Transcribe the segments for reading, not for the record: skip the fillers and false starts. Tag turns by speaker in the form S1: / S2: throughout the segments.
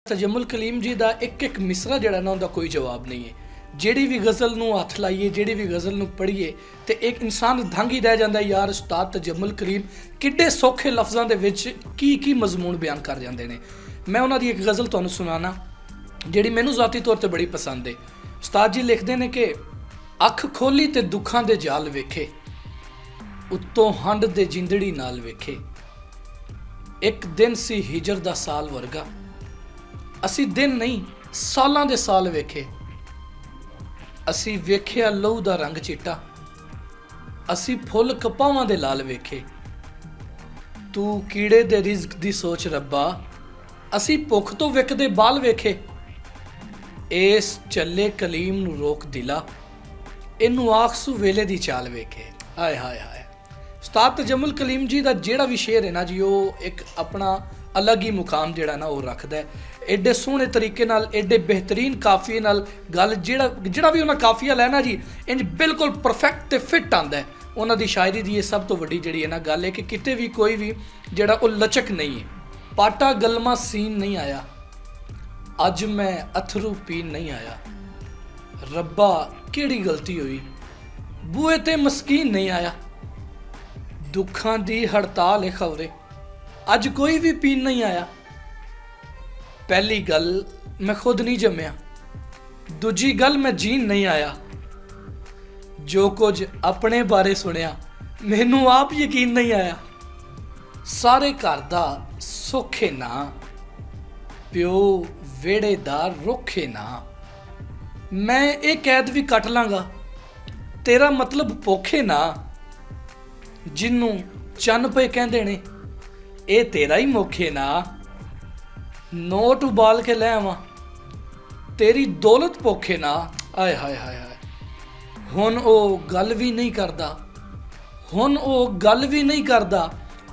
S1: तजम्मुल कलीम जी का एक एक मिसरा जड़ा ना उनका कोई जवाब नहीं है। ਜਿਹੜੀ भी गज़ल ਨੂੰ हथ लाइए, ਜਿਹੜੀ भी गज़ल ਨੂੰ पढ़िए तो एक इंसान दंग ही रह जाता है यार उस्ताद तजम्मुल कलीम किड्डे सौखे लफ्ज़ों के विच की मजमून बयान कर जाते हैं। मैं उन्होंने एक गज़ल तुहानूं सुनाना जिहड़ी मैनूं ज़ाती तौर पर बड़ी पसंद है। उस्ताद जी लिखते हैं कि अख खोली ते दुखां दे जाल वेखे, उत्तों हंड दे जिंदड़ी नाल वेखे, एक दिन सी हिजर दा साल वर्गा, असी दिन नहीं सालां दे साल वेखे, असी वेखिया लहू दा रंग चिट्टा, असी फुल कपावां दे लाल वेखे, तू कीड़े दे रिज़्क दी सोच रब्बा, असी भुख तो विकदे बाल वेखे, इस चले कलीम नू रोक दिला, इनू आखसू वेले दी चाल वेखे। हाय हाय हाय। उस्ताद तजम्मुल कलीम जी का जिहड़ा भी शेर है ना जी, वो एक अपना अलग ही मुकाम जिहड़ा ना वो रखदा है। एडे सोहने तरीके नाल, एडे बेहतरीन काफिए नाल गल जिहड़ा भी उन्हां काफिया लैना जी इंज बिल्कुल परफेक्ट ते फिट आंदा है। उन्हां दी शायरी दी ये सब तो वड्डी जिहड़ी है ना गल है कि किते भी कोई भी जिहड़ा वो लचक नहीं है, पाटा गलमा सीन नहीं आया, अज मैं अथरू पीन नहीं आया, रब्बा किहड़ी गलती हुई, बूहे ते मस्कीन नहीं आया, दुखां दी हड़ताल है खबरे, अज कोई भी पीन नहीं आया। पहली गल मैं खुद नहीं जम्या, दूजी गल मैं जीन नहीं आया, जो कुछ अपने बारे सुनिया मैनू आप यकीन नहीं आया, सारे घर दा सौखे ना, प्यो वेड़े दा रोखे ना, मैं ये कैद भी कट लांगा, तेरा मतलब पोखे ना, जिन्नू चन्न पे कहंदे ने ये तेरा ही मोखे ना, नोट उबाल के ले आवां तेरी दौलत पोखे ना। आए हाय हाय हाय। हुण ओ गल भी नहीं करदा, हुण ओ गल भी नहीं करदा,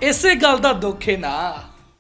S1: इसे गल दा दुख है ना।